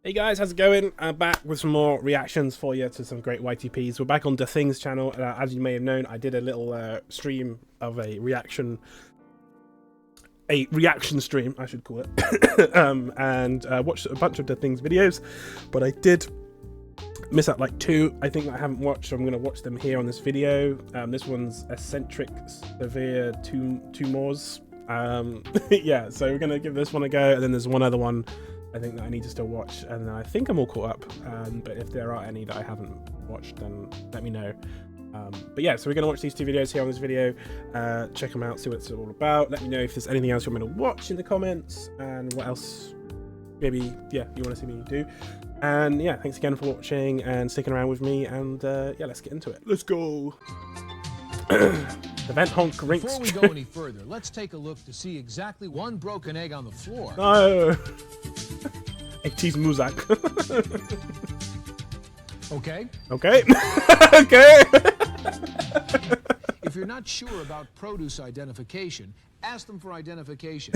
Hey guys, how's it going? I'm back with some more reactions for you to some great YTPs. We're back on DATHINGS channel. As you may have known, I did a little stream of a reaction stream, I should call it, and watched a bunch of DATHINGS videos, but I did miss out like two, I think, that I haven't watched, so I'm going to watch them here on this video. This one's Eccentric, Severe Tumors. Yeah, so we're going to give this one a go, and then there's one other one I think that I need to still watch, and I think I'm all caught up, but if there are any that I haven't watched, then let me know. But yeah, so we're going to watch these two videos here on this video, check them out, see what it's all about. Let me know if there's anything else you want me to watch in the comments, and what else maybe, yeah, you want to see me do. And yeah, thanks again for watching and sticking around with me, and yeah, let's get into it. Let's go! The Vent Honk Rinks. Before we go any further, let's take a look to see exactly one broken egg on the floor. No! 80s Muzak. Okay? Okay. Okay. If you're not sure about produce identification, ask them for identification.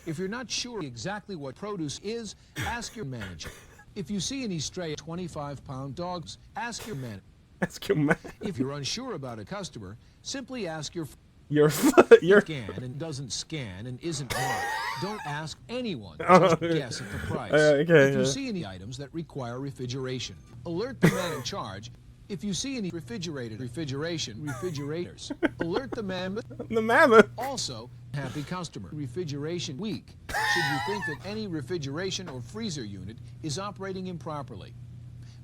If you're not sure exactly what produce is, ask your manager. If you see any stray 25-pound dogs, ask your manager. Ask your man. If you're unsure about a customer, simply ask your Your scan and doesn't scan and isn't marked. Don't ask anyone. Just guess at the price. Okay, If you see any items that require refrigeration, alert the man in charge. If you see any refrigerators, alert the man. the mammoth. Also, happy customer. Refrigeration week. Should you think that any refrigeration or freezer unit is operating improperly?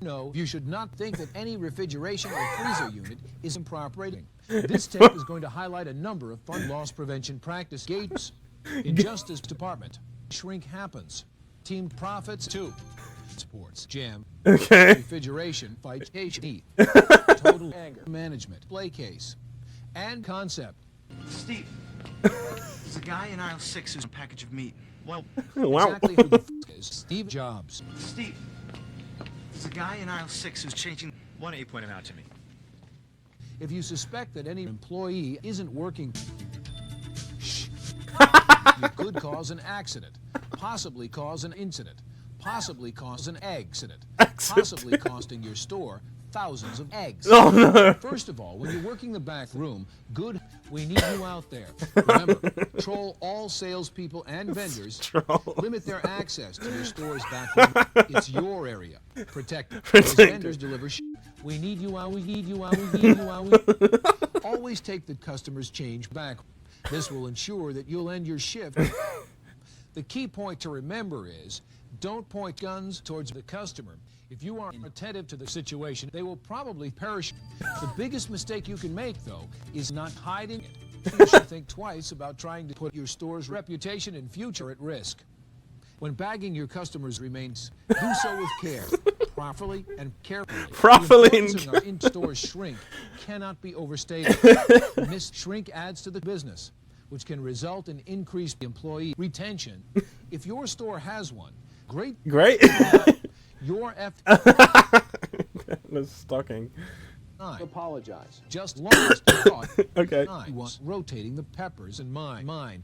No, you should not think that any refrigeration or freezer unit is improper. This tape is going to highlight a number of fund loss prevention practice gates in Justice Department. Shrink happens. Team profits too. Sports jam. Okay. Refrigeration fight heat. Total anger management play case and concept. Steve, there's a guy in aisle 6 who's a package of meat. Well, Wow. Exactly who the f is Steve Jobs. Steve, there's a guy in aisle 6 who's changing. Why don't you point him out to me? If you suspect that any employee isn't working, shh. You could cause an accident, possibly cause an incident, possibly cause an accident, possibly costing your store thousands of eggs. Oh no. First of all, when you're working the back room, we need you out there. Remember, control all salespeople and vendors. Limit their access to your store's back room. It's your area. Protect it. As vendors deliver we need you out, we need you out, we need you out. Always take the customer's change back. This will ensure that you'll end your shift. The key point to remember is, don't point guns towards the customer. If you are attentive to the situation, they will probably perish. The biggest mistake you can make, though, is not hiding it. You should think twice about trying to put your store's reputation and future at risk. When bagging your customers remains, do so with care, properly and carefully. Properly The and importance of our in-store shrink cannot be overstated. Missed shrink adds to the business, which can result in increased employee retention. If your store has one, great. Your Was stalking. Apologize. Just lost thought. Okay. I was rotating the peppers in mine.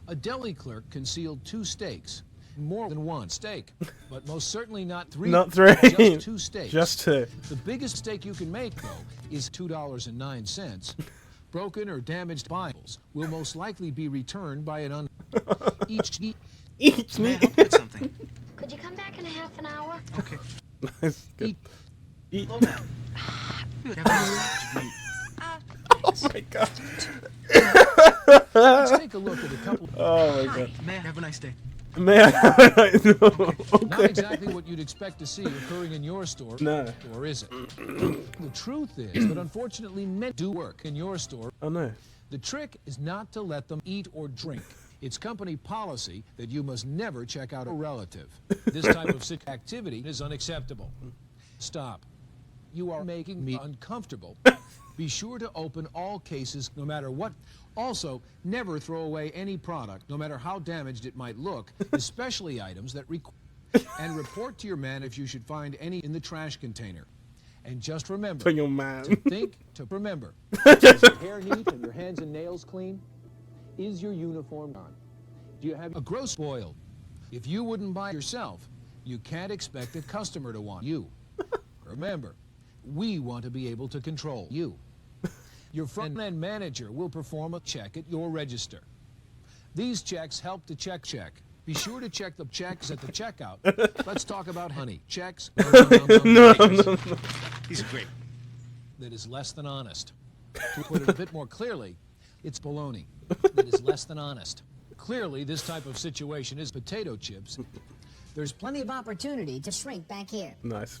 A deli clerk concealed 2 steaks. More than 1 steak, but most certainly not 3. Not 3. Just 2 steaks. Just 2. The biggest mistake you can make, though, is $2.09. Broken or damaged Bibles will most likely be returned by an each May I help you with something? Could you come back in a half an hour? Okay. Nice. Good. Slow down. You have a package of meat. Oh my god. Let's take a look at a couple. Oh my god. May I have a nice day? Man. No. Not Okay. exactly what you'd expect to see occurring in your store. No. Or is it? The truth is that unfortunately men do work in your store. Oh no. The trick is not to let them eat or drink. It's company policy that you must never check out a relative. This type of sick activity is unacceptable. Stop. You are making me uncomfortable. Be sure to open all cases no matter what. Also, never throw away any product, no matter how damaged it might look, especially items that require. And report to your man if you should find any in the trash container. And just remember, To your man. to remember. Is your hair neat and your hands and nails clean? Is your uniform on? Do you have a gross boiled? If you wouldn't buy yourself, You can't expect a customer to want you. Remember, we want to be able to control you. Your front-end manager will perform a check at your register. These checks help to check. Be sure to check the checks at the checkout. Let's talk about honey. Checks. No. These are great. That is less than honest. To put it a bit more clearly, it's baloney. That is less than honest. Clearly, this type of situation is potato chips. There's Plenty of opportunity to shrink back here. Nice.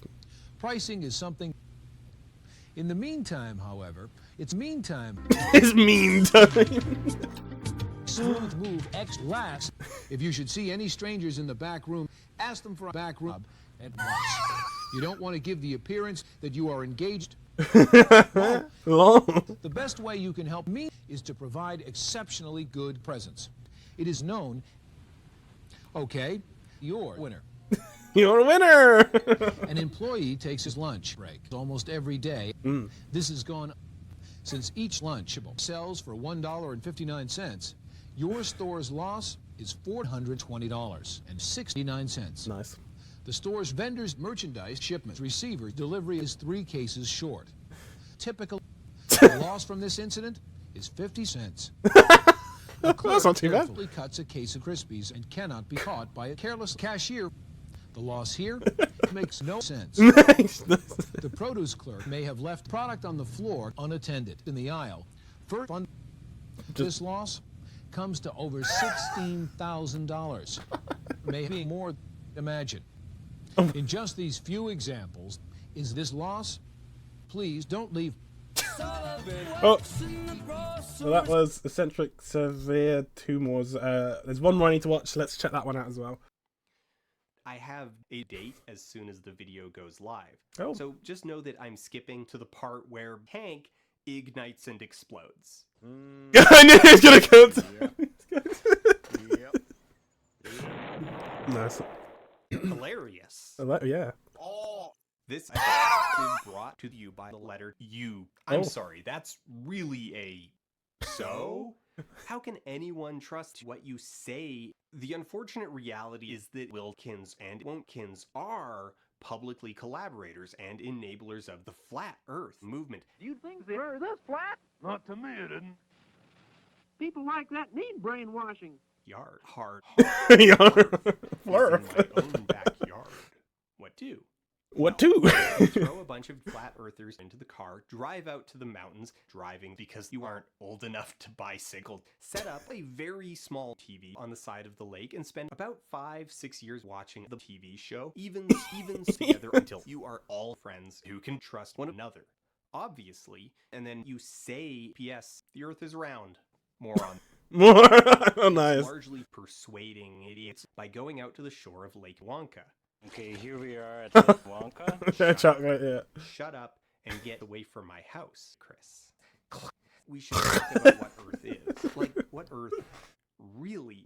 pricing is something. In the meantime, however, it's mean time. It's mean time. Smooth move X last. If you should see any strangers in the back room, ask them for a back rub at once. You don't want to give the appearance that you are engaged. Long. The best way you can help me is to provide exceptionally good presents. It is known. Okay, you're a winner. You're a winner. An employee takes his lunch break almost every day. This has gone since each lunch sells for $1.59. Your store's loss is $420.69. Nice. The store's vendors' merchandise shipment receiver delivery is 3 cases short. Typical loss from this incident is 50 cents. The clerk That's not too bad. carefully cuts a case of Krispies and cannot be caught by a careless cashier. The loss here makes no sense. Nice. The produce clerk may have left product on the floor unattended in the aisle. For fun, this loss comes to over $16,000. Maybe more. Imagine. In just these few examples, is this loss? Please don't leave. Oh, so that was Eccentric Severe 2 more. There's one more I need to watch. Let's check that one out as well. I have a date as soon as the video goes live. Oh. So just know that I'm skipping to the part where Hank ignites and explodes. I knew he was gonna go. Nice. Hilarious. Yeah. This is brought to you by the letter U. I'm Oh. sorry, that's really a so? How can anyone trust what you say? The unfortunate reality is that Wilkins and Wontkins are publicly collaborators and enablers of the Flat Earth movement. You think the earth is flat? Not to me, it isn't. People like that need brainwashing. Yard. Hard. Yeah. Is in my own backyard. What do? What to? Throw a bunch of flat earthers into the car, drive out to the mountains, driving because you aren't old enough to bicycle, set up a very small TV on the side of the lake, and spend about 5-6 years watching the TV show, even together until you are all friends who can trust one another. Obviously, and then you say, P.S., the earth is round. Moron. More. Oh, nice. Largely persuading idiots by going out to the shore of Lake Wonka. Okay, here we are at Lake Wonka. Chocolate, yeah. Shut up and get away from my house, Chris. We should talk about what Earth is. Like, what Earth really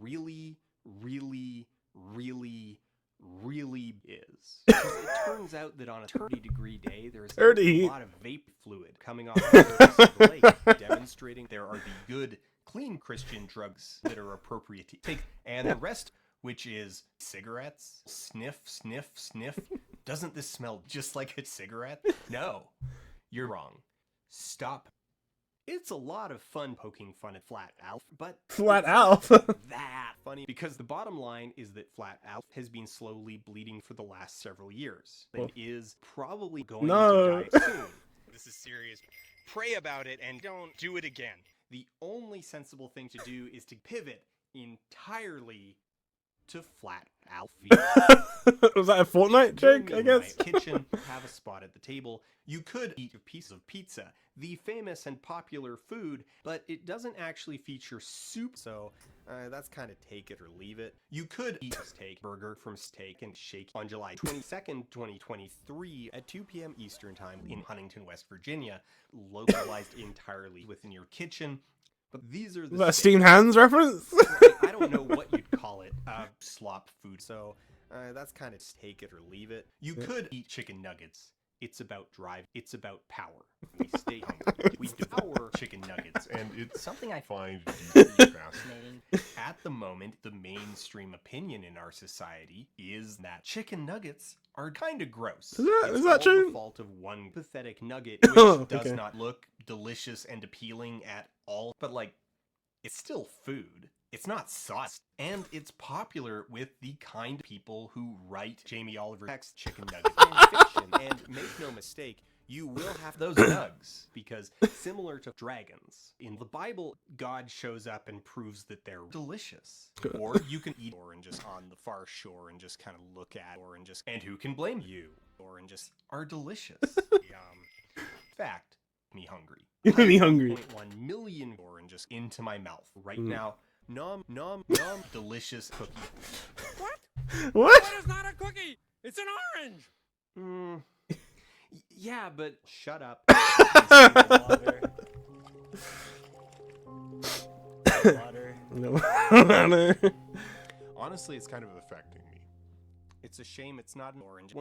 is. Because it turns out that on a 30-degree day, there's a lot of vape fluid coming off the surface of the lake, demonstrating there are the good, clean Christian drugs that are appropriate to take, and the rest, which is cigarettes. Sniff, sniff, sniff. Doesn't this smell just like a cigarette? No, you're wrong. Stop. It's a lot of fun poking fun at Flat Alf, but Flat Alf. that funny because the bottom line is that Flat Alf has been slowly bleeding for the last several years. It is probably going to die soon. This is serious. Pray about it and don't do it again. The only sensible thing to do is to pivot entirely to Flat Alfie. Was that a Fortnite joke, I guess? My kitchen, have a spot at the table. You could eat a piece of pizza, the famous and popular food, but it doesn't actually feature soup, so that's kind of take it or leave it. You could eat a steak burger from Steak and Shake on July 22nd, 2023 at 2 p.m. Eastern Time in Huntington, West Virginia, localized entirely within your kitchen. But these are the Was that a Steamed Hands reference? I don't know what you'd call it. Slop food. So that's kind of take it or leave it. You could eat chicken nuggets. It's about drive. It's about power. We stay hungry. We devour chicken nuggets. And it's something I find deeply fascinating. At the moment, the mainstream opinion in our society is that chicken nuggets are kind of gross. Is that true? The fault of one pathetic nugget, which does not look delicious and appealing at all. But like, it's still food. It's not sauce, and it's popular with the kind of people who write Jamie Oliver text chicken nuggets in fiction. And make no mistake, you will have those nugs, because similar to dragons, in the Bible, God shows up and proves that they're delicious. Or you can eat or and just on the far shore and just kind of look at or and just, and who can blame you? Or and just are delicious. Fact, me hungry. Me hungry. 1 million or and just into my mouth right now. Nom, nom, nom, delicious cookie. What? That is not a cookie! It's an orange! Yeah, but shut up. Water. No. Honestly, it's kind of affecting me. It's a shame it's not an orange.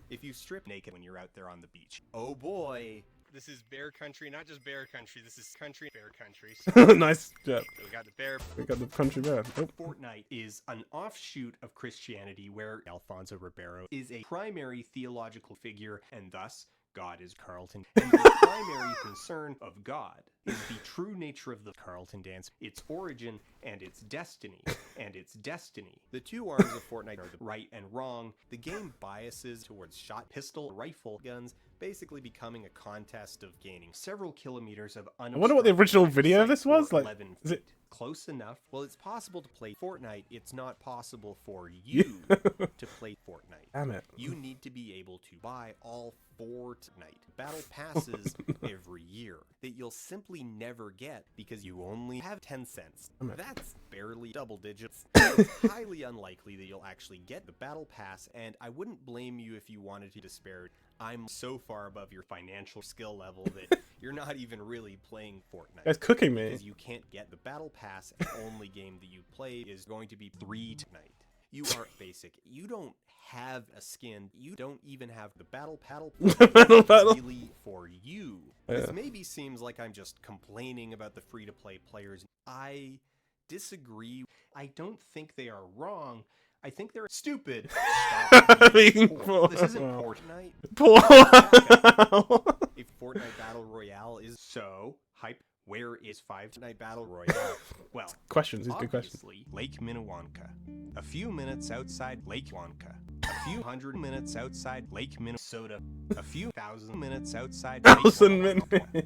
If you strip naked when you're out there on the beach. Oh boy. This is bear country, not just bear country. This is country bear country. So Nice job. we got the bear. We got the country bear. Oh. Fortnite is an offshoot of Christianity where Alfonso Ribeiro is a primary theological figure, and thus God is Carlton. And the primary concern of God is the true nature of the Carlton dance, its origin, and its destiny. And its destiny. The two arms of Fortnite are the right and wrong. The game biases towards shot, pistol, rifle, guns, basically becoming a contest of gaining several kilometers of I wonder what the original unobstructed video of this sight was. for Like, 11 is it? feet. Close enough. Well, it's possible to play Fortnite. It's not possible for you to play Fortnite. Damn it. You need to be able to buy all Fortnite battle passes every year that you'll simply never get because you only have 10 cents. That's barely double digits. It's highly unlikely that you'll actually get the battle pass, and I wouldn't blame you if you wanted to despair. I'm so far above your financial skill level that you're not even really playing Fortnite. It's cooking me. Because you can't get the battle pass, and the only game that you play is going to be 3 tonight. You are basic. You don't have a skin. You don't even have the battle really for you. This maybe seems like I'm just complaining about the free-to-play players. I disagree. I don't think they are wrong. I think they're stupid. Stop being poor. This isn't Fortnite. If Fortnite Battle Royale is so hype, where is Fortnite Battle Royale? Well, questions. These big questions. Lake Minnewanka. A few minutes outside Lake Wanka. A few hundred minutes outside Lake Minnesota. A few thousand minutes outside Lake Minnesota.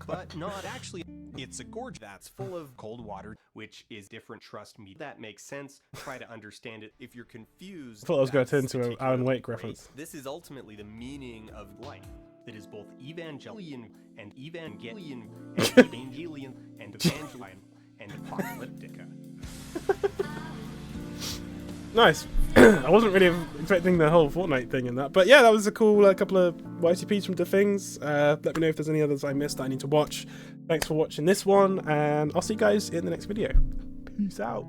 But not actually. It's a gorge that's full of cold water, which is different. Trust me, that makes sense. Try to understand it. If you're confused, I thought I was going to turn into an Alan Wake reference. This is ultimately the meaning of life. That is both evangelion and evangelion and evangelion and evangelion and apocalyptica. Nice. I wasn't really expecting the whole Fortnite thing in that, but yeah, that was a cool couple of YTPs from DATHINGS. Let me know if there's any others I missed that I need to watch. Thanks for watching this one, and I'll see you guys in the next video. Peace out.